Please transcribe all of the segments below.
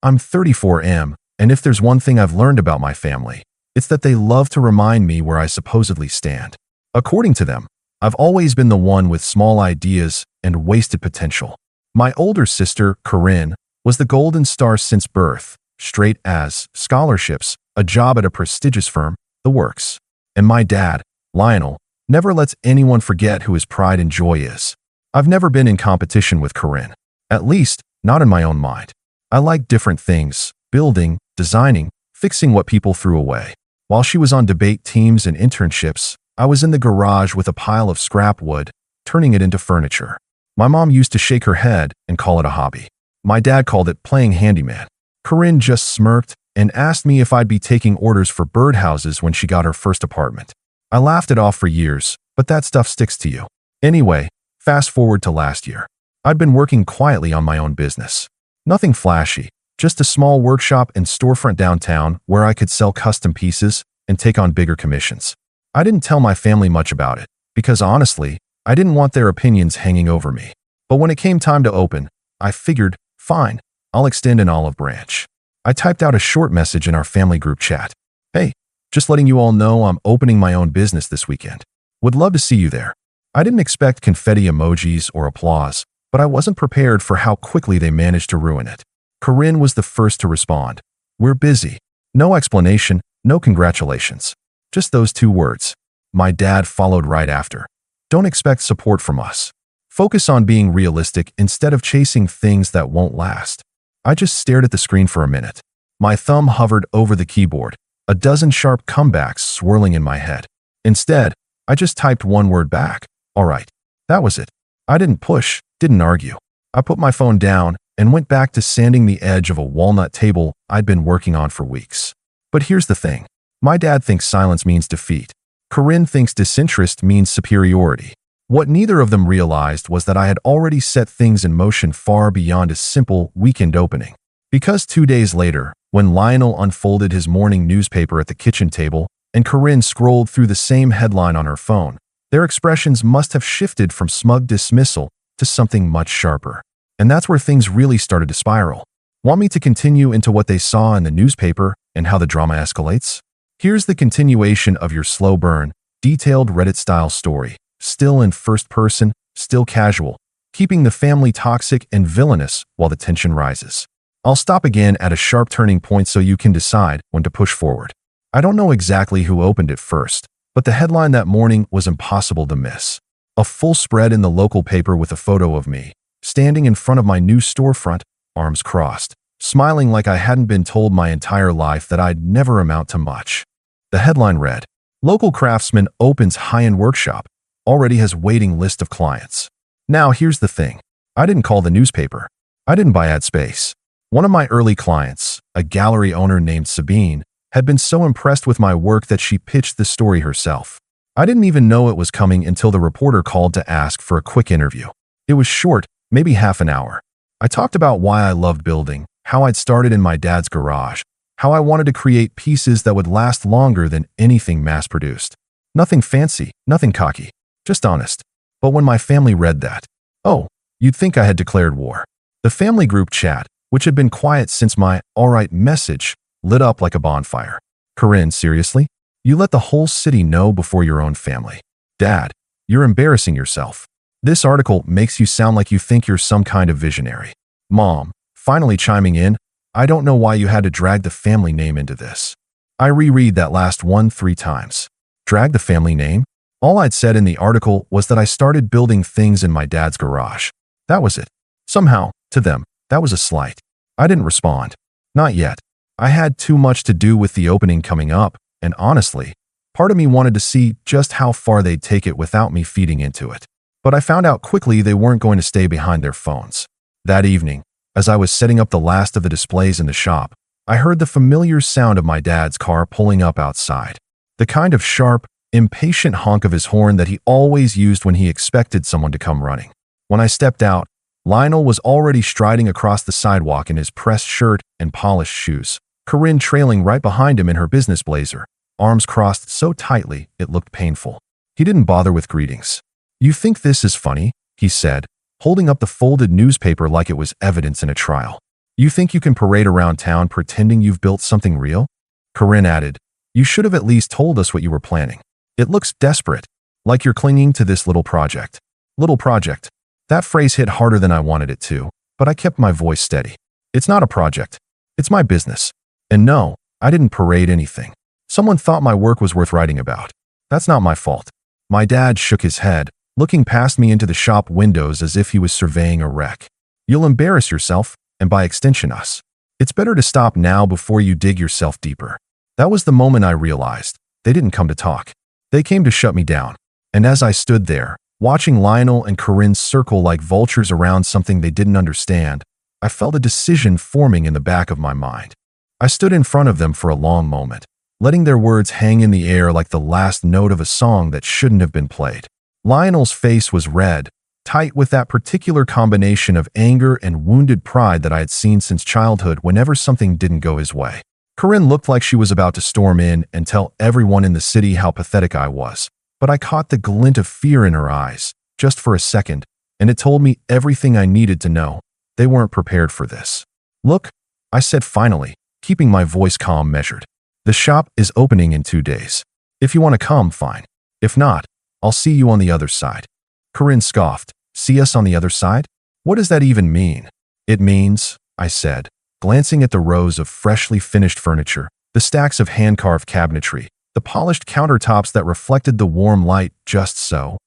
I'm 34M, and if there's one thing I've learned about my family, it's that they love to remind me where I supposedly stand. According to them, I've always been the one with small ideas and wasted potential. My older sister, Corinne, was the golden star since birth, straight A's, scholarships, a job at a prestigious firm, the works. And my dad, Lionel, never lets anyone forget who his pride and joy is. I've never been in competition with Corinne, at least not in my own mind. I like different things, building, designing, fixing what people threw away. While she was on debate teams and internships, I was in the garage with a pile of scrap wood, turning it into furniture. My mom used to shake her head and call it a hobby. My dad called it playing handyman. Corinne just smirked and asked me if I'd be taking orders for birdhouses when she got her first apartment. I laughed it off for years, but that stuff sticks to you. Anyway, fast forward to last year. I'd been working quietly on my own business. Nothing flashy, just a small workshop and storefront downtown where I could sell custom pieces and take on bigger commissions. I didn't tell my family much about it because honestly, I didn't want their opinions hanging over me. But when it came time to open, I figured, fine, I'll extend an olive branch. I typed out a short message in our family group chat. Hey, just letting you all know I'm opening my own business this weekend. Would love to see you there. I didn't expect confetti emojis or applause, but I wasn't prepared for how quickly they managed to ruin it. Corinne was the first to respond. We're busy. No explanation, no congratulations. Just those two words. My dad followed right after. Don't expect support from us. Focus on being realistic instead of chasing things that won't last. I just stared at the screen for a minute. My thumb hovered over the keyboard, a dozen sharp comebacks swirling in my head. Instead, I just typed one word back. All right. That was it. I didn't push, didn't argue. I put my phone down and went back to sanding the edge of a walnut table I'd been working on for weeks. But here's the thing. My dad thinks silence means defeat. Corinne thinks disinterest means superiority. What neither of them realized was that I had already set things in motion far beyond a simple weekend opening. Because 2 days later, when Lionel unfolded his morning newspaper at the kitchen table and Corinne scrolled through the same headline on her phone, their expressions must have shifted from smug dismissal to something much sharper. And that's where things really started to spiral. Want me to continue into what they saw in the newspaper and how the drama escalates? Here's the continuation of your slow burn, detailed Reddit-style story. Still in first person, still casual, keeping the family toxic and villainous while the tension rises. I'll stop again at a sharp turning point so you can decide when to push forward. I don't know exactly who opened it first, but the headline that morning was impossible to miss. A full spread in the local paper with a photo of me, standing in front of my new storefront, arms crossed, smiling like I hadn't been told my entire life that I'd never amount to much. The headline read, "Local craftsman opens high-end workshop, already has waiting list of clients." Now here's the thing. I didn't call the newspaper. I didn't buy ad space. One of my early clients, a gallery owner named Sabine, had been so impressed with my work that she pitched the story herself. I didn't even know it was coming until the reporter called to ask for a quick interview. It was short, maybe half an hour. I talked about why I loved building, how I'd started in my dad's garage, how I wanted to create pieces that would last longer than anything mass-produced. Nothing fancy, nothing cocky, just honest. But when my family read that, oh, you'd think I had declared war. The family group chat, which had been quiet since my "all right" message, lit up like a bonfire. Corinne, seriously? You let the whole city know before your own family. Dad, you're embarrassing yourself. This article makes you sound like you think you're some kind of visionary. Mom, finally chiming in, I don't know why you had to drag the family name into this. I reread that last one 3 times. Drag the family name? All I'd said in the article was that I started building things in my dad's garage. That was it. Somehow, to them, that was a slight. I didn't respond. Not yet. I had too much to do with the opening coming up, and honestly, part of me wanted to see just how far they'd take it without me feeding into it. But I found out quickly they weren't going to stay behind their phones. That evening, as I was setting up the last of the displays in the shop, I heard the familiar sound of my dad's car pulling up outside. The kind of sharp, impatient honk of his horn that he always used when he expected someone to come running. When I stepped out, Lionel was already striding across the sidewalk in his pressed shirt and polished shoes, Corinne trailing right behind him in her business blazer, arms crossed so tightly it looked painful. He didn't bother with greetings. "You think this is funny?" he said, holding up the folded newspaper like it was evidence in a trial. You think you can parade around town pretending you've built something real? Corinne added, you should have at least told us what you were planning. It looks desperate, like you're clinging to this little project. Little project. That phrase hit harder than I wanted it to, but I kept my voice steady. It's not a project. It's my business. And no, I didn't parade anything. Someone thought my work was worth writing about. That's not my fault. My dad shook his head, looking past me into the shop windows as if he was surveying a wreck. You'll embarrass yourself, and by extension us. It's better to stop now before you dig yourself deeper. That was the moment I realized. They didn't come to talk. They came to shut me down. And as I stood there, watching Lionel and Corinne circle like vultures around something they didn't understand, I felt a decision forming in the back of my mind. I stood in front of them for a long moment, letting their words hang in the air like the last note of a song that shouldn't have been played. Lionel's face was red, tight with that particular combination of anger and wounded pride that I had seen since childhood whenever something didn't go his way. Corinne looked like she was about to storm in and tell everyone in the city how pathetic I was, but I caught the glint of fear in her eyes, just for a second, and it told me everything I needed to know. They weren't prepared for this. Look, I said finally, keeping my voice calm measured. The shop is opening in 2 days. If you want to come, fine. If not, I'll see you on the other side. Corinne scoffed. See us on the other side? What does that even mean? It means, I said, glancing at the rows of freshly finished furniture, the stacks of hand-carved cabinetry, the polished countertops that reflected the warm light just so,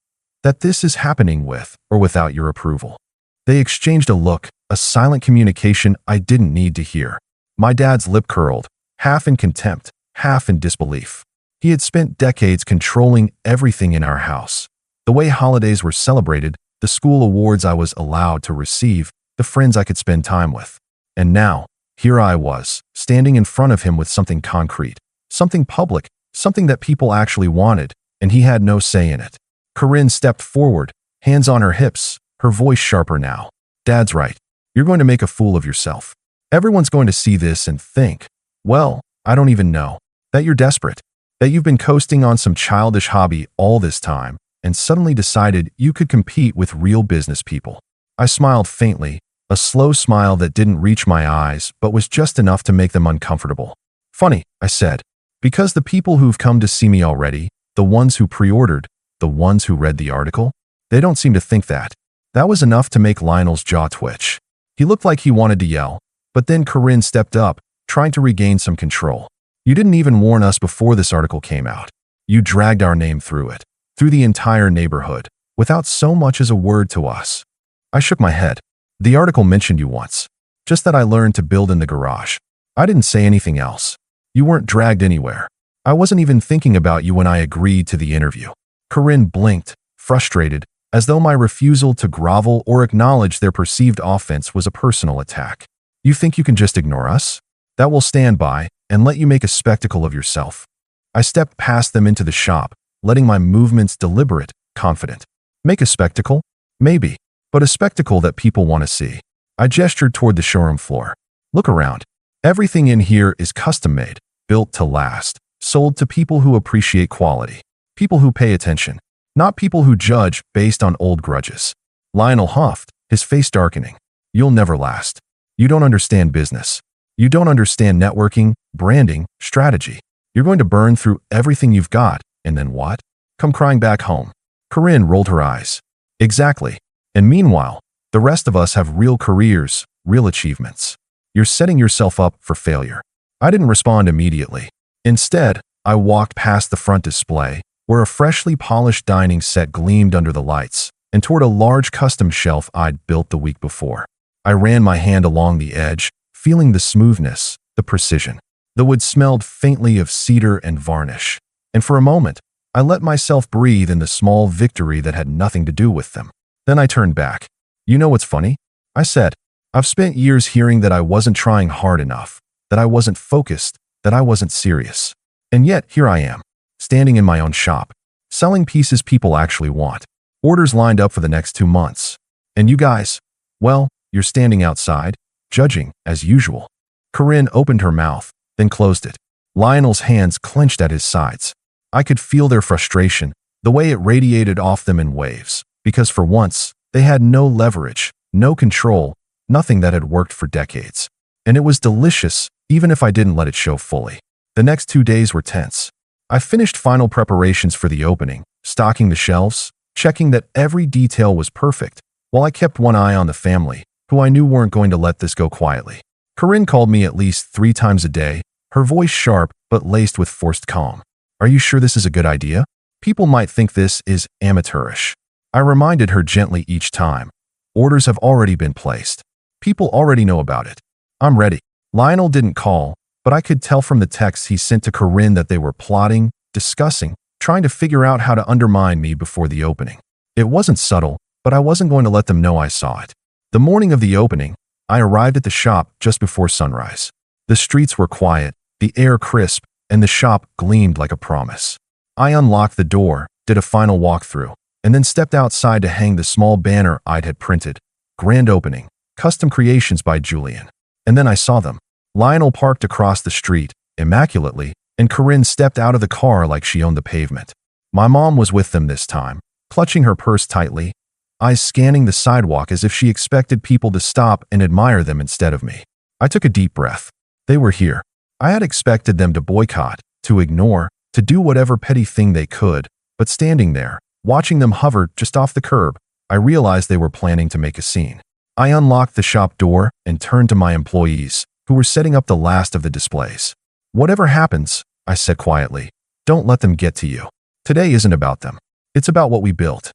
that this is happening with or without your approval. They exchanged a look, a silent communication I didn't need to hear. My dad's lip curled, half in contempt, half in disbelief. He had spent decades controlling everything in our house. The way holidays were celebrated, the school awards I was allowed to receive, the friends I could spend time with. And now, here I was, standing in front of him with something concrete, something public, something that people actually wanted, and he had no say in it. Corinne stepped forward, hands on her hips, her voice sharper now. Dad's right. You're going to make a fool of yourself. Everyone's going to see this and think, well, I don't even know, that you're desperate, that you've been coasting on some childish hobby all this time, and suddenly decided you could compete with real business people. I smiled faintly, a slow smile that didn't reach my eyes but was just enough to make them uncomfortable. Funny, I said, because the people who've come to see me already, the ones who pre-ordered, the ones who read the article, they don't seem to think that. That was enough to make Lionel's jaw twitch. He looked like he wanted to yell, but then Corinne stepped up, trying to regain some control. You didn't even warn us before this article came out. You dragged our name through it, through the entire neighborhood, without so much as a word to us. I shook my head. The article mentioned you once, just that I learned to build in the garage. I didn't say anything else. You weren't dragged anywhere. I wasn't even thinking about you when I agreed to the interview. Corinne blinked, frustrated, as though my refusal to grovel or acknowledge their perceived offense was a personal attack. You think you can just ignore us? That will stand by and let you make a spectacle of yourself. I stepped past them into the shop, letting my movements deliberate, confident. Make a spectacle? Maybe, but a spectacle that people want to see. I gestured toward the showroom floor. Look around. Everything in here is custom-made, built to last, sold to people who appreciate quality, people who pay attention, not people who judge based on old grudges. Lionel huffed, his face darkening. You'll never last. You don't understand business. You don't understand networking, branding, strategy. You're going to burn through everything you've got, and then what? Come crying back home. Corinne rolled her eyes. Exactly. And meanwhile, the rest of us have real careers, real achievements. You're setting yourself up for failure. I didn't respond immediately. Instead, I walked past the front display, where a freshly polished dining set gleamed under the lights, and toward a large custom shelf I'd built the week before. I ran my hand along the edge, feeling the smoothness, the precision. The wood smelled faintly of cedar and varnish, and for a moment, I let myself breathe in the small victory that had nothing to do with them. Then I turned back. You know what's funny? I said, I've spent years hearing that I wasn't trying hard enough, that I wasn't focused, that I wasn't serious. And yet, here I am, standing in my own shop, selling pieces people actually want, orders lined up for the next 2 months. And you guys, well, you're standing outside, judging, as usual. Corinne opened her mouth, then closed it. Lionel's hands clenched at his sides. I could feel their frustration, the way it radiated off them in waves, because for once, they had no leverage, no control, nothing that had worked for decades. and it was delicious, even if I didn't let it show fully. The next 2 days were tense. I finished final preparations for the opening, stocking the shelves, checking that every detail was perfect, while I kept one eye on the family, who I knew weren't going to let this go quietly. Corinne called me at least 3 times a day, her voice sharp but laced with forced calm. "Are you sure this is a good idea? People might think this is amateurish." I reminded her gently each time. "Orders have already been placed. People already know about it. I'm ready." Lionel didn't call, but I could tell from the texts he sent to Corinne that they were plotting, discussing, trying to figure out how to undermine me before the opening. It wasn't subtle, but I wasn't going to let them know I saw it. The morning of the opening, I arrived at the shop just before sunrise. The streets were quiet, the air crisp, and the shop gleamed like a promise. I unlocked the door, did a final walkthrough, and then stepped outside to hang the small banner I'd had printed. "Grand Opening, Custom Creations by Julian." And then I saw them. Lionel parked across the street, immaculately, and Corinne stepped out of the car like she owned the pavement. My mom was with them this time, clutching her purse tightly, eyes scanning the sidewalk as if she expected people to stop and admire them instead of me. I took a deep breath. They were here. I had expected them to boycott, to ignore, to do whatever petty thing they could, but standing there, watching them hover just off the curb, I realized they were planning to make a scene. I unlocked the shop door and turned to my employees, who were setting up the last of the displays. "Whatever happens," I said quietly, "don't let them get to you. Today isn't about them. It's about what we built."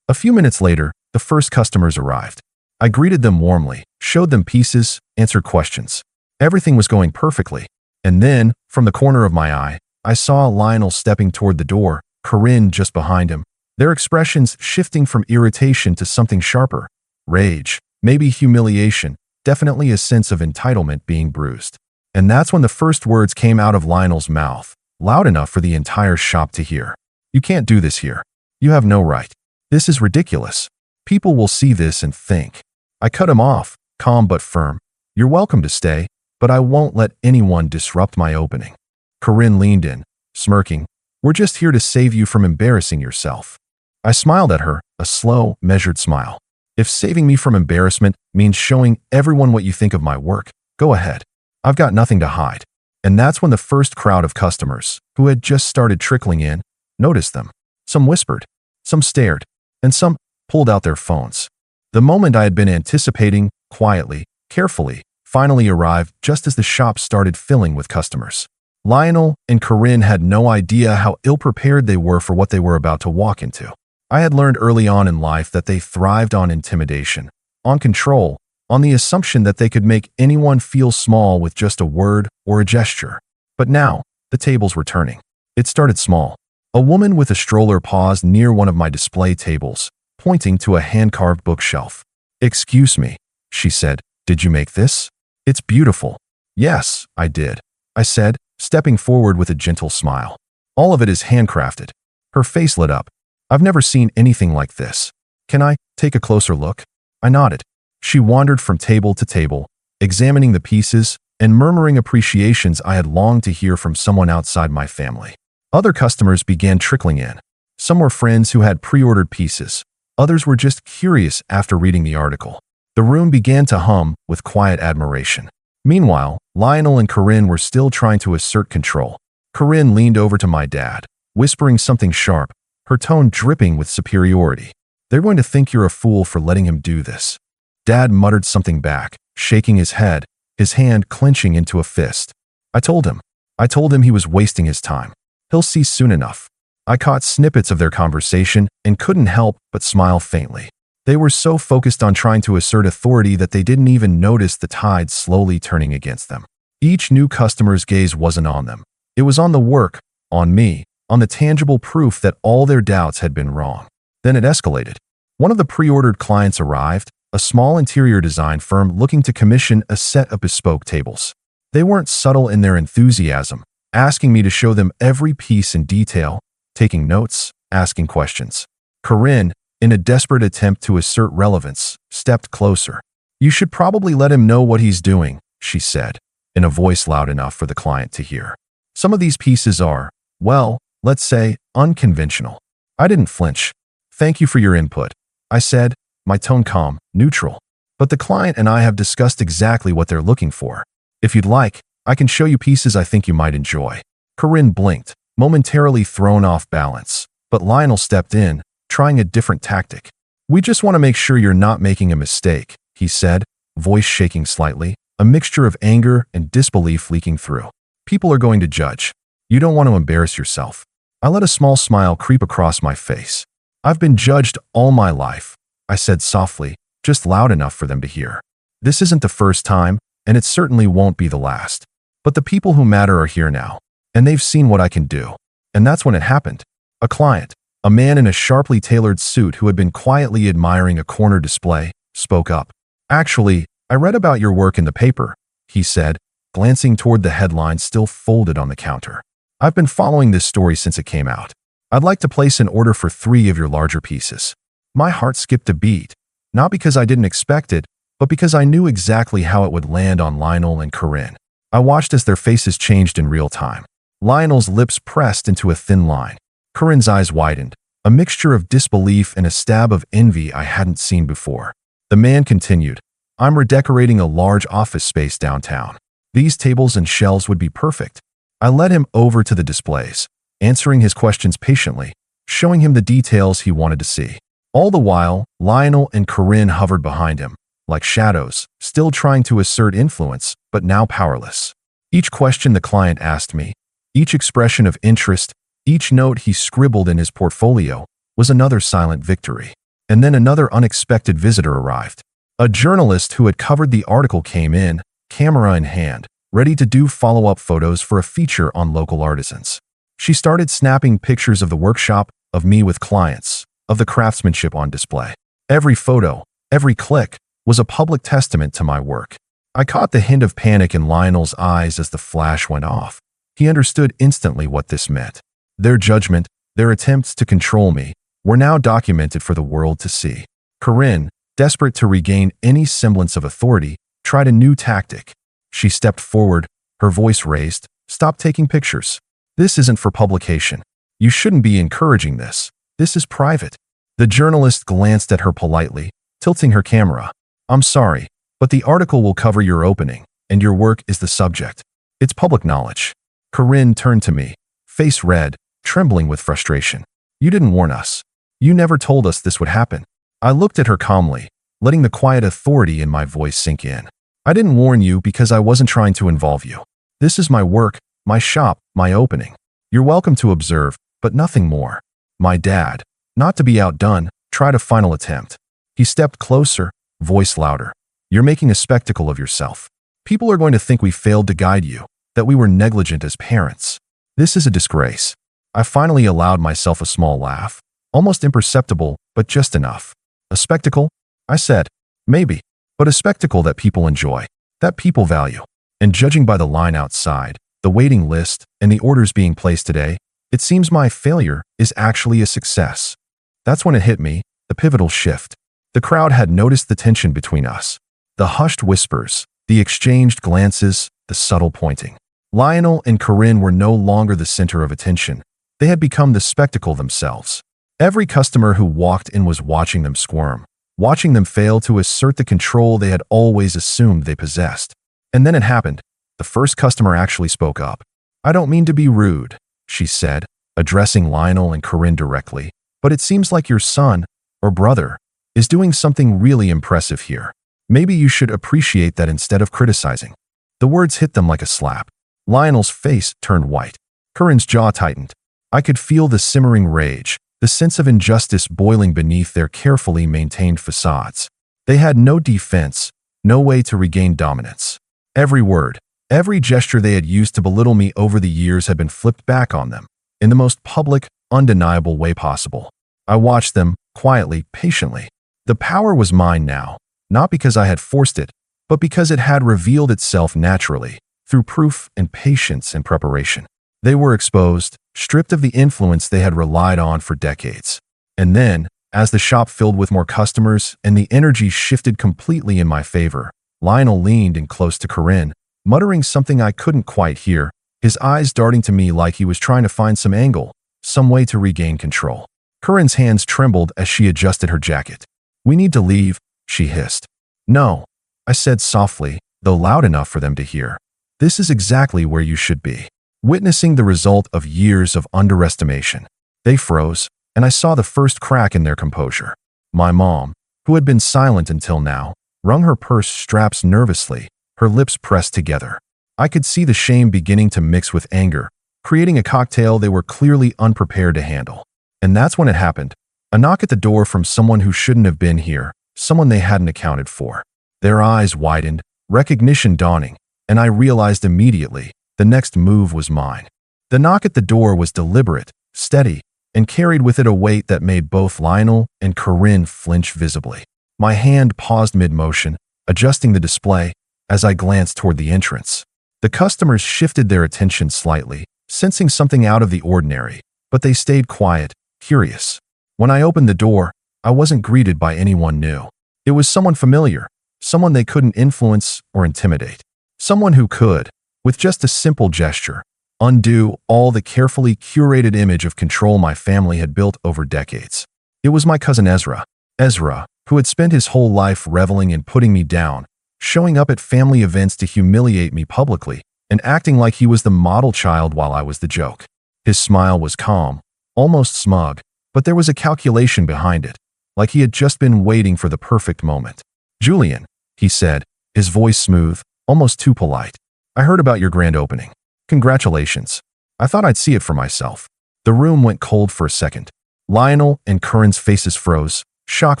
A few minutes later, the first customers arrived. I greeted them warmly, showed them pieces, answered questions. Everything was going perfectly. And then, from the corner of my eye, I saw Lionel stepping toward the door, Corinne just behind him, their expressions shifting from irritation to something sharper. Rage, maybe humiliation, definitely a sense of entitlement being bruised. And that's when the first words came out of Lionel's mouth, loud enough for the entire shop to hear. "You can't do this here. You have no right. This is ridiculous. People will see this and think." I cut him off, calm but firm. "You're welcome to stay, but I won't let anyone disrupt my opening." Corinne leaned in, smirking. "We're just here to save you from embarrassing yourself." I smiled at her, a slow, measured smile. "If saving me from embarrassment means showing everyone what you think of my work, go ahead. I've got nothing to hide." And that's when the first crowd of customers, who had just started trickling in, noticed them. Some whispered, some stared, and some pulled out their phones. The moment I had been anticipating, quietly, carefully, finally arrived just as the shop started filling with customers. Lionel and Corinne had no idea how ill-prepared they were for what they were about to walk into. I had learned early on in life that they thrived on intimidation, on control, on the assumption that they could make anyone feel small with just a word or a gesture. But now, the tables were turning. It started small. A woman with a stroller paused near one of my display tables, pointing to a hand-carved bookshelf. "Excuse me," she said, "did you make this? It's beautiful." "Yes, I did," I said, stepping forward with a gentle smile. "All of it is handcrafted." Her face lit up. "I've never seen anything like this. Can I take a closer look?" I nodded. She wandered from table to table, examining the pieces and murmuring appreciations I had longed to hear from someone outside my family. Other customers began trickling in. Some were friends who had pre-ordered pieces. Others were just curious after reading the article. The room began to hum with quiet admiration. Meanwhile, Lionel and Corinne were still trying to assert control. Corinne leaned over to my dad, whispering something sharp, her tone dripping with superiority. "They're going to think you're a fool for letting him do this." Dad muttered something back, shaking his head, his hand clenching into a fist. I told him he was wasting his time. He'll see soon enough. I caught snippets of their conversation and couldn't help but smile faintly. They were so focused on trying to assert authority that they didn't even notice the tide slowly turning against them. Each new customer's gaze wasn't on them. It was on the work, on me, on the tangible proof that all their doubts had been wrong. Then it escalated. One of the pre-ordered clients arrived, a small interior design firm looking to commission a set of bespoke tables. They weren't subtle in their enthusiasm, asking me to show them every piece in detail, taking notes, asking questions. Corinne, in a desperate attempt to assert relevance, stepped closer. "You should probably let him know what he's doing," she said, in a voice loud enough for the client to hear. "Some of these pieces are, well, let's say, unconventional." I didn't flinch. "Thank you for your input," I said, my tone calm, neutral. "But the client and I have discussed exactly what they're looking for. If you'd like, I can show you pieces I think you might enjoy. Corinne blinked, momentarily thrown off balance, but Lionel stepped in, trying a different tactic. We just want to make sure you're not making a mistake, he said, voice shaking slightly, a mixture of anger and disbelief leaking through. People are going to judge. You don't want to embarrass yourself. I let a small smile creep across my face. I've been judged all my life, I said softly, just loud enough for them to hear. This isn't the first time, and it certainly won't be the last. But the people who matter are here now, and they've seen what I can do. And that's when it happened. A client, a man in a sharply tailored suit who had been quietly admiring a corner display, spoke up. Actually, I read about your work in the paper, he said, glancing toward the headline still folded on the counter. I've been following this story since it came out. I'd like to place an order for 3 of your larger pieces. My heart skipped a beat, not because I didn't expect it, but because I knew exactly how it would land on Lionel and Corinne. I watched as their faces changed in real time. Lionel's lips pressed into a thin line. Corinne's eyes widened, a mixture of disbelief and a stab of envy I hadn't seen before. The man continued, I'm redecorating a large office space downtown. These tables and shelves would be perfect. I led him over to the displays, answering his questions patiently, showing him the details he wanted to see. All the while, Lionel and Corinne hovered behind him, like shadows, still trying to assert influence, but now powerless. Each question the client asked me, each expression of interest, each note he scribbled in his portfolio, was another silent victory. And then another unexpected visitor arrived. A journalist who had covered the article came in, camera in hand, ready to do follow-up photos for a feature on local artisans. She started snapping pictures of the workshop, of me with clients, of the craftsmanship on display. Every photo, every click, was a public testament to my work. I caught the hint of panic in Lionel's eyes as the flash went off. He understood instantly what this meant. Their judgment, their attempts to control me, were now documented for the world to see. Corinne, desperate to regain any semblance of authority, tried a new tactic. She stepped forward, her voice raised, Stop taking pictures. This isn't for publication. You shouldn't be encouraging this. This is private. The journalist glanced at her politely, tilting her camera. I'm sorry, but the article will cover your opening, and your work is the subject. It's public knowledge. Corinne turned to me, face red, trembling with frustration. You didn't warn us. You never told us this would happen. I looked at her calmly, letting the quiet authority in my voice sink in. I didn't warn you because I wasn't trying to involve you. This is my work, my shop, my opening. You're welcome to observe, but nothing more. My dad, not to be outdone, tried a final attempt. He stepped closer, voice louder. You're making a spectacle of yourself. People are going to think we failed to guide you, that we were negligent as parents. This is a disgrace. I finally allowed myself a small laugh, almost imperceptible, but just enough. A spectacle? I said. Maybe, but a spectacle that people enjoy, that people value. And judging by the line outside, the waiting list, and the orders being placed today, it seems my failure is actually a success. That's when it hit me, the pivotal shift. The crowd had noticed the tension between us. The hushed whispers, the exchanged glances, the subtle pointing. Lionel and Corinne were no longer the center of attention. They had become the spectacle themselves. Every customer who walked in was watching them squirm, watching them fail to assert the control they had always assumed they possessed. And then it happened. The first customer actually spoke up. I don't mean to be rude, she said, addressing Lionel and Corinne directly, but it seems like your son, or brother, is doing something really impressive here. Maybe you should appreciate that instead of criticizing. The words hit them like a slap. Lionel's face turned white. Corinne's jaw tightened. I could feel the simmering rage, the sense of injustice boiling beneath their carefully maintained facades. They had no defense, no way to regain dominance. Every word, every gesture they had used to belittle me over the years had been flipped back on them, in the most public, undeniable way possible. I watched them, quietly, patiently. The power was mine now, not because I had forced it, but because it had revealed itself naturally, through proof and patience and preparation. They were exposed, stripped of the influence they had relied on for decades. And then, as the shop filled with more customers and the energy shifted completely in my favor, Lionel leaned in close to Corinne, muttering something I couldn't quite hear, his eyes darting to me like he was trying to find some angle, some way to regain control. Corinne's hands trembled as she adjusted her jacket. We need to leave, she hissed. No, I said softly, though loud enough for them to hear. This is exactly where you should be. Witnessing the result of years of underestimation. They froze, and I saw the first crack in their composure. My mom, who had been silent until now, wrung her purse straps nervously, her lips pressed together. I could see the shame beginning to mix with anger, creating a cocktail they were clearly unprepared to handle. And that's when it happened. A knock at the door from someone who shouldn't have been here, someone they hadn't accounted for. Their eyes widened, recognition dawning, and I realized immediately the next move was mine. The knock at the door was deliberate, steady, and carried with it a weight that made both Lionel and Corinne flinch visibly. My hand paused mid-motion, adjusting the display, as I glanced toward the entrance. The customers shifted their attention slightly, sensing something out of the ordinary, but they stayed quiet, curious. When I opened the door, I wasn't greeted by anyone new. It was someone familiar, someone they couldn't influence or intimidate. Someone who could, with just a simple gesture, undo all the carefully curated image of control my family had built over decades. It was my cousin Ezra. Ezra, who had spent his whole life reveling in putting me down, showing up at family events to humiliate me publicly, and acting like he was the model child while I was the joke. His smile was calm, almost smug, but there was a calculation behind it, like he had just been waiting for the perfect moment. "Julian," he said, his voice smooth, almost too polite. "I heard about your grand opening. Congratulations. I thought I'd see it for myself." The room went cold for a second. Lionel and Corinne's faces froze, shock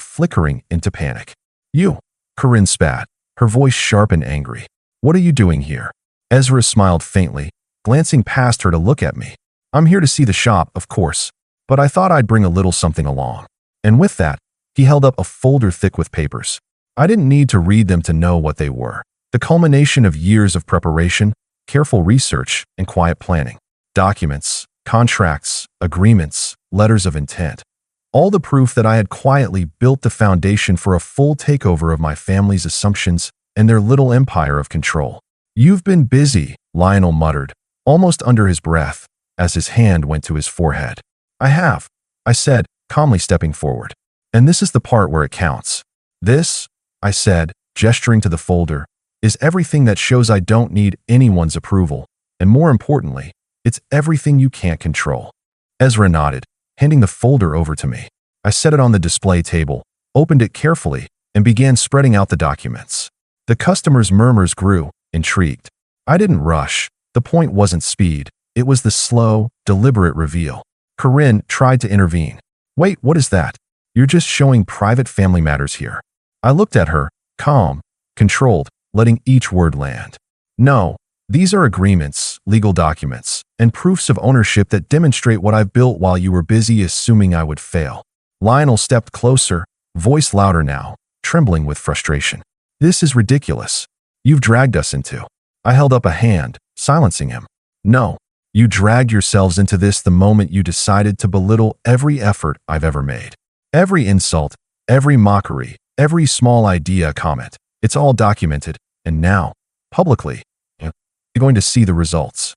flickering into panic. "You," Corinne spat, her voice sharp and angry. "What are you doing here?" Ezra smiled faintly, glancing past her to look at me. "I'm here to see the shop, of course, but I thought I'd bring a little something along." And with that, he held up a folder thick with papers. I didn't need to read them to know what they were. The culmination of years of preparation, careful research, and quiet planning. Documents, contracts, agreements, letters of intent. All the proof that I had quietly built the foundation for a full takeover of my family's assumptions and their little empire of control. "You've been busy," Lionel muttered, almost under his breath, as his hand went to his forehead. "I have," I said, calmly stepping forward. "And this is the part where it counts. This," I said, gesturing to the folder, "is everything that shows I don't need anyone's approval, and more importantly, it's everything you can't control." Ezra nodded, handing the folder over to me. I set it on the display table, opened it carefully, and began spreading out the documents. The customers' murmurs grew, intrigued. I didn't rush. The point wasn't speed. It was the slow, deliberate reveal. Corinne tried to intervene. "Wait, what is that? You're just showing private family matters here." I looked at her, calm, controlled, letting each word land. "No, these are agreements, legal documents, and proofs of ownership that demonstrate what I've built while you were busy assuming I would fail." Lionel stepped closer, voice louder now, trembling with frustration. "This is ridiculous. You've dragged us into." I held up a hand, silencing him. "No, you dragged yourselves into this the moment you decided to belittle every effort I've ever made. Every insult, every mockery, every small idea comment. It's all documented, and now, publicly, you're going to see the results."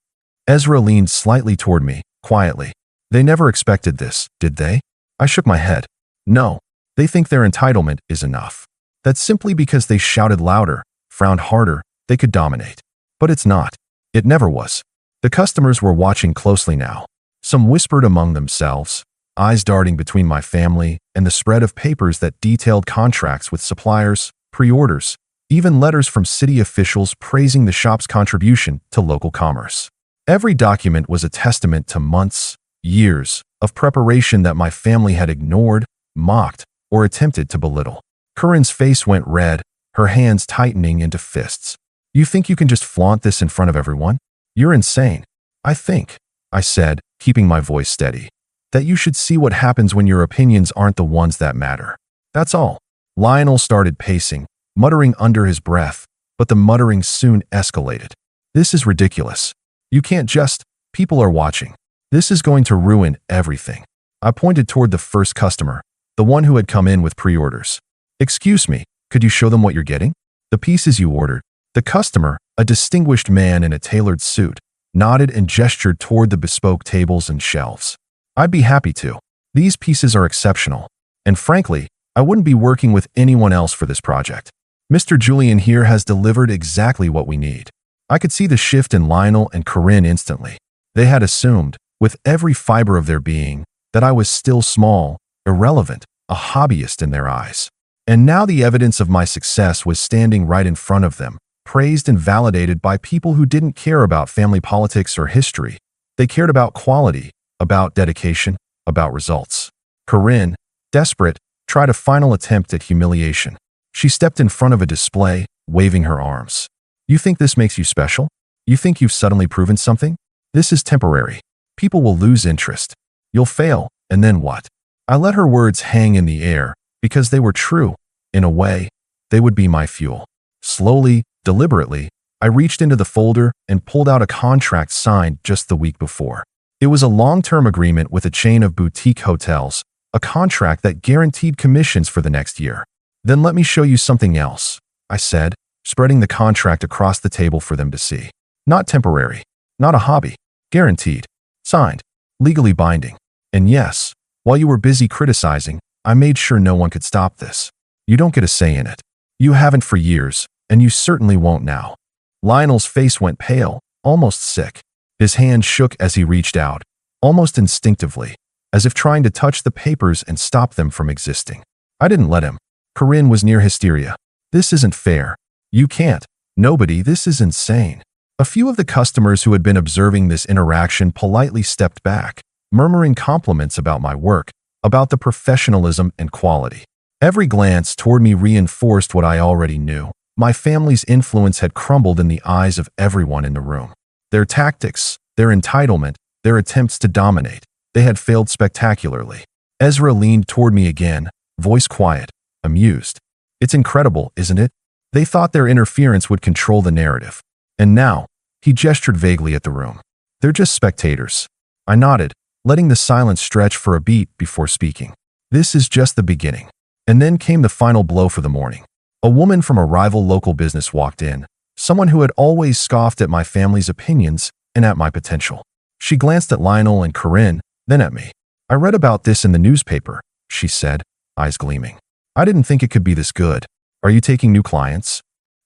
Ezra leaned slightly toward me, quietly. "They never expected this, did they?" I shook my head. "No, they think their entitlement is enough. That simply because they shouted louder, frowned harder, they could dominate. But it's not. It never was." The customers were watching closely now. Some whispered among themselves, eyes darting between my family and the spread of papers that detailed contracts with suppliers, pre-orders, even letters from city officials praising the shop's contribution to local commerce. Every document was a testament to months, years, of preparation that my family had ignored, mocked, or attempted to belittle. Corinne's face went red, her hands tightening into fists. "You think you can just flaunt this in front of everyone? You're insane." "I think," I said, keeping my voice steady, "that you should see what happens when your opinions aren't the ones that matter. That's all." Lionel started pacing, muttering under his breath, but the muttering soon escalated. "This is ridiculous. You can't just, people are watching. This is going to ruin everything." I pointed toward the first customer, the one who had come in with pre-orders. "Excuse me, could you show them what you're getting?" "The pieces you ordered." The customer, a distinguished man in a tailored suit, nodded and gestured toward the bespoke tables and shelves. "I'd be happy to. These pieces are exceptional. And frankly, I wouldn't be working with anyone else for this project. Mr. Julian here has delivered exactly what we need." I could see the shift in Lionel and Corinne instantly. They had assumed, with every fiber of their being, that I was still small, irrelevant, a hobbyist in their eyes. And now the evidence of my success was standing right in front of them, praised and validated by people who didn't care about family politics or history. They cared about quality, about dedication, about results. Corinne, desperate, tried a final attempt at humiliation. She stepped in front of a display, waving her arms. You think this makes you special? You think you've suddenly proven something? This is temporary. People will lose interest. You'll fail, and then what? I let her words hang in the air, because they were true. In a way, they would be my fuel. Slowly, deliberately, I reached into the folder and pulled out a contract signed just the week before. It was a long-term agreement with a chain of boutique hotels, a contract that guaranteed commissions for the next year. Then let me show you something else, I said, spreading the contract across the table for them to see. Not temporary, not a hobby, guaranteed, signed, legally binding. And yes, while you were busy criticizing, I made sure no one could stop this. You don't get a say in it. You haven't for years, and you certainly won't now. Lionel's face went pale, almost sick. His hand shook as he reached out, almost instinctively, as if trying to touch the papers and stop them from existing. I didn't let him. Corinne was near hysteria. This isn't fair. You can't. Nobody, this is insane. A few of the customers who had been observing this interaction politely stepped back, murmuring compliments about my work, about the professionalism and quality. Every glance toward me reinforced what I already knew. My family's influence had crumbled in the eyes of everyone in the room. Their tactics, their entitlement, their attempts to dominate, they had failed spectacularly. Ezra leaned toward me again, voice quiet, amused. It's incredible, isn't it? They thought their interference would control the narrative. And now, he gestured vaguely at the room. They're just spectators. I nodded, letting the silence stretch for a beat before speaking. This is just the beginning. And then came the final blow for the morning. A woman from a rival local business walked in, someone who had always scoffed at my family's opinions and at my potential. She glanced at Lionel and Corinne, then at me. I read about this in the newspaper, she said, eyes gleaming. I didn't think it could be this good. Are you taking new clients?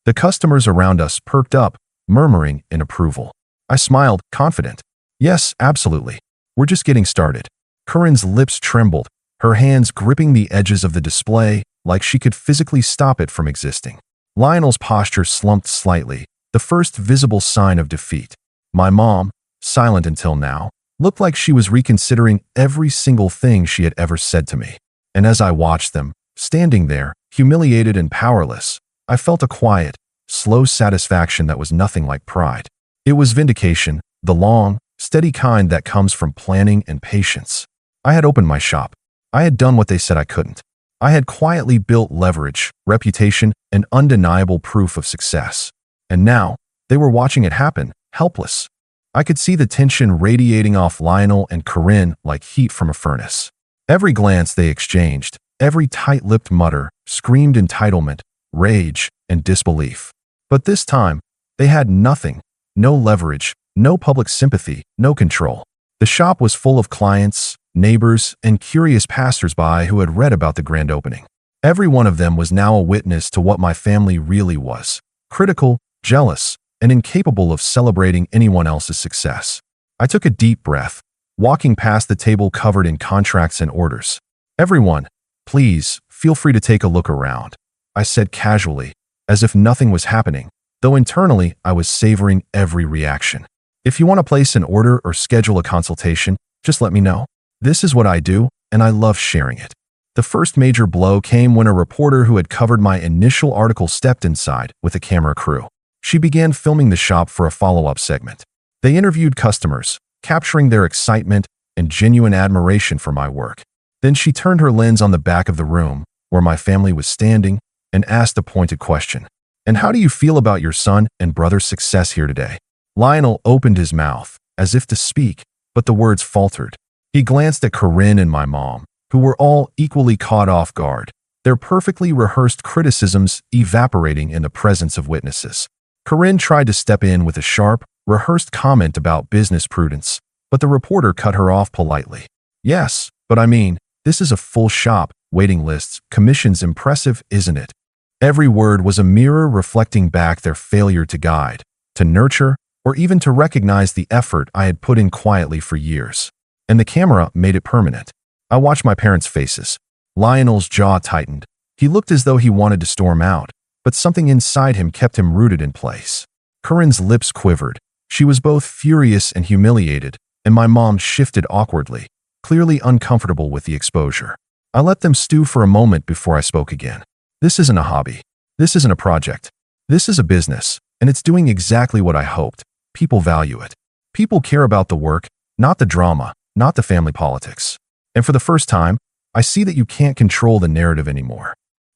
The customers around us perked up, murmuring in approval. I smiled, confident. Yes, absolutely. We're just getting started. Corinne's lips trembled, her hands gripping the edges of the display like she could physically stop it from existing. Lionel's posture slumped slightly, the first visible sign of defeat. My mom, silent until now, looked like she was reconsidering every single thing she had ever said to me. And as I watched them, standing there, humiliated and powerless, I felt a quiet, slow satisfaction that was nothing like pride. It was vindication, the long, steady kind that comes from planning and patience. I had opened my shop. I had done what they said I couldn't. I had quietly built leverage, reputation, and undeniable proof of success. And now, they were watching it happen, helpless. I could see the tension radiating off Lionel and Corinne like heat from a furnace. Every glance they exchanged, every tight-lipped mutter, screamed entitlement, rage, and disbelief. But this time, they had nothing, no leverage, no public sympathy, no control. The shop was full of clients, neighbors, and curious passers-by who had read about the grand opening. Every one of them was now a witness to what my family really was: critical, jealous, and incapable of celebrating anyone else's success. I took a deep breath, walking past the table covered in contracts and orders. Everyone, please, feel free to take a look around, I said casually, as if nothing was happening, though internally I was savoring every reaction. If you want to place an order or schedule a consultation, just let me know. This is what I do, and I love sharing it. The first major blow came when a reporter who had covered my initial article stepped inside with a camera crew. She began filming the shop for a follow-up segment. They interviewed customers, capturing their excitement and genuine admiration for my work. Then she turned her lens on the back of the room, where my family was standing, and asked a pointed question. And how do you feel about your son and brother's success here today? Lionel opened his mouth, as if to speak, but the words faltered. He glanced at Corinne and my mom, who were all equally caught off guard, their perfectly rehearsed criticisms evaporating in the presence of witnesses. Corinne tried to step in with a sharp, rehearsed comment about business prudence, but the reporter cut her off politely. Yes, but I mean, this is a full shop, waiting lists, commissions impressive, isn't it? Every word was a mirror reflecting back their failure to guide, to nurture, or even to recognize the effort I had put in quietly for years. And the camera made it permanent. I watched my parents' faces. Lionel's jaw tightened. He looked as though he wanted to storm out, but something inside him kept him rooted in place. Corinne's lips quivered. She was both furious and humiliated, and my mom shifted awkwardly, clearly uncomfortable with the exposure. I let them stew for a moment before I spoke again. This isn't a hobby. This isn't a project. This is a business, and it's doing exactly what I hoped. People value it. People care about the work, not the drama, not the family politics. And for the first time, I see that you can't control the narrative anymore.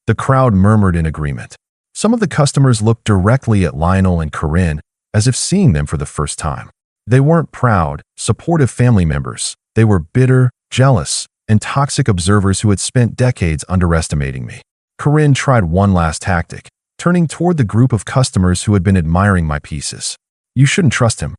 The crowd murmured in agreement. Some of the customers looked directly at Lionel and Corinne as if seeing them for the first time. They weren't proud, supportive family members. They were bitter, jealous, and toxic observers who had spent decades underestimating me. Corinne tried one last tactic, turning toward the group of customers who had been admiring my pieces. You shouldn't trust him.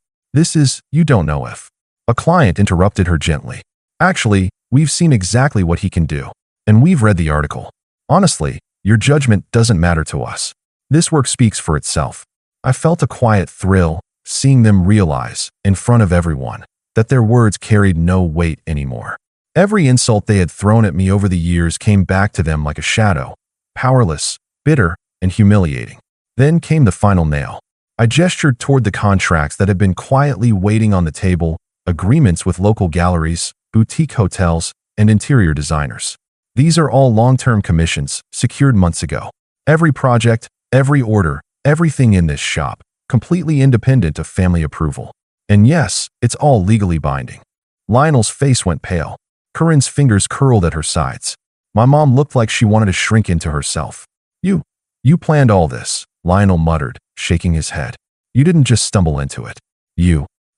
You don't know if. A client interrupted her gently. Actually, we've seen exactly what he can do. And we've read the article. Honestly, your judgment doesn't matter to us. This work speaks for itself. I felt a quiet thrill, seeing them realize, in front of everyone, that their words carried no weight anymore. Every insult they had thrown at me over the years came back to them like a shadow, powerless, bitter, and humiliating. Then came the final nail. I gestured toward the contracts that had been quietly waiting on the table, agreements with local galleries, boutique hotels, and interior designers. These are all long-term commissions, secured months ago. Every project, every order, everything in this shop, completely independent of family approval. And yes, it's all legally binding. Lionel's face went pale. Corinne's fingers curled at her sides. My mom looked like she wanted to shrink into herself. You planned all this, Lionel muttered, shaking his head. You didn't just stumble into it.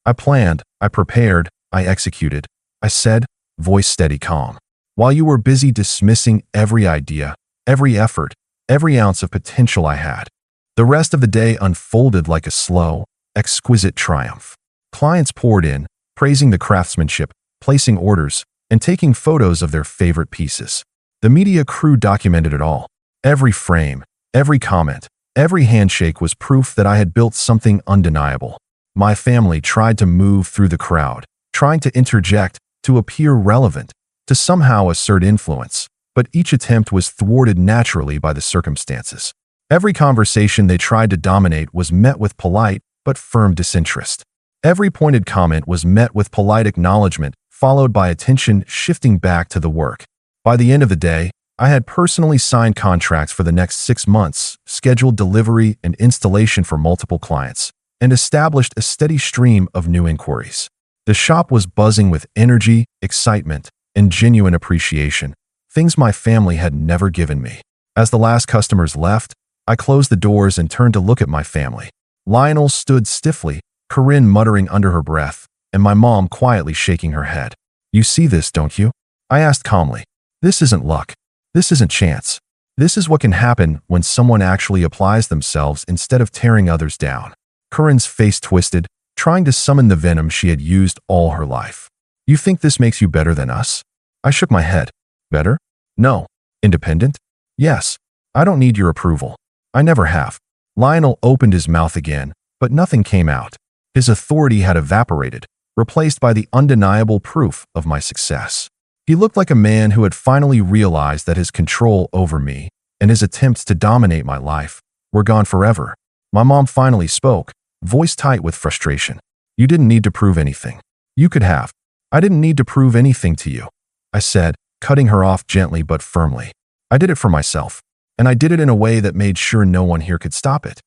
I planned, I prepared, I executed, I said, voice steady calm. While you were busy dismissing every idea, every effort, every ounce of potential I had. The rest of the day unfolded like a slow, exquisite triumph. Clients poured in, praising the craftsmanship, placing orders, and taking photos of their favorite pieces. The media crew documented it all. Every frame, every comment, every handshake was proof that I had built something undeniable. My family tried to move through the crowd, trying to interject, to appear relevant, to somehow assert influence, but each attempt was thwarted naturally by the circumstances. Every conversation they tried to dominate was met with polite but firm disinterest. Every pointed comment was met with polite acknowledgement, followed by attention shifting back to the work. By the end of the day, I had personally signed contracts for the next 6 months, scheduled delivery and installation for multiple clients, and established a steady stream of new inquiries. The shop was buzzing with energy, excitement, and genuine appreciation, things my family had never given me. As the last customers left, I closed the doors and turned to look at my family. Lionel stood stiffly, Corinne muttering under her breath, and my mom quietly shaking her head. You see this, don't you? I asked calmly. This isn't luck. This isn't chance. This is what can happen when someone actually applies themselves instead of tearing others down. Corinne's face twisted, trying to summon the venom she had used all her life. You think this makes you better than us? I shook my head. Better? No. Independent? Yes. I don't need your approval. I never have. Lionel opened his mouth again, but nothing came out. His authority had evaporated, replaced by the undeniable proof of my success. He looked like a man who had finally realized that his control over me and his attempts to dominate my life were gone forever. My mom finally spoke, voice tight with frustration. You didn't need to prove anything. You could have. I didn't need to prove anything to you, I said, cutting her off gently but firmly. I did it for myself, and I did it in a way that made sure no one here could stop it.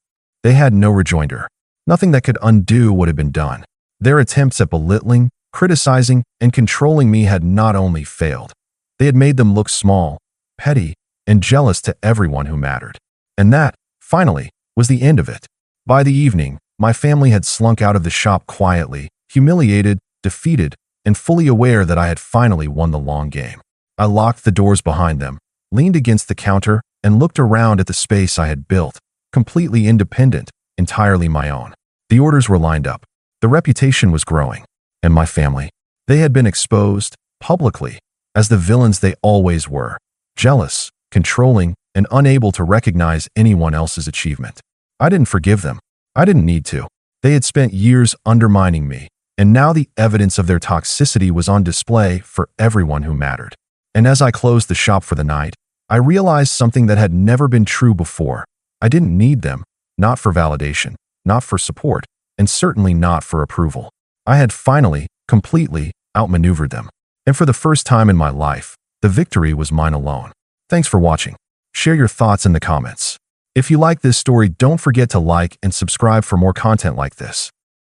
They had no rejoinder, nothing that could undo what had been done. Their attempts at belittling, criticizing, and controlling me had not only failed, they had made them look small, petty, and jealous to everyone who mattered. And that, finally, was the end of it. By the evening, my family had slunk out of the shop quietly, humiliated, defeated, and fully aware that I had finally won the long game. I locked the doors behind them, leaned against the counter, and looked around at the space I had built, completely independent, entirely my own. The orders were lined up. The reputation was growing. And my family, they had been exposed, publicly, as the villains they always were, jealous, controlling, and unable to recognize anyone else's achievement. I didn't forgive them. I didn't need to. They had spent years undermining me, and now the evidence of their toxicity was on display for everyone who mattered. And as I closed the shop for the night, I realized something that had never been true before. I didn't need them, not for validation, not for support, and certainly not for approval. I had finally, completely outmaneuvered them. And for the first time in my life, the victory was mine alone. Thanks for watching. Share your thoughts in the comments. If you like this story, don't forget to like and subscribe for more content like this.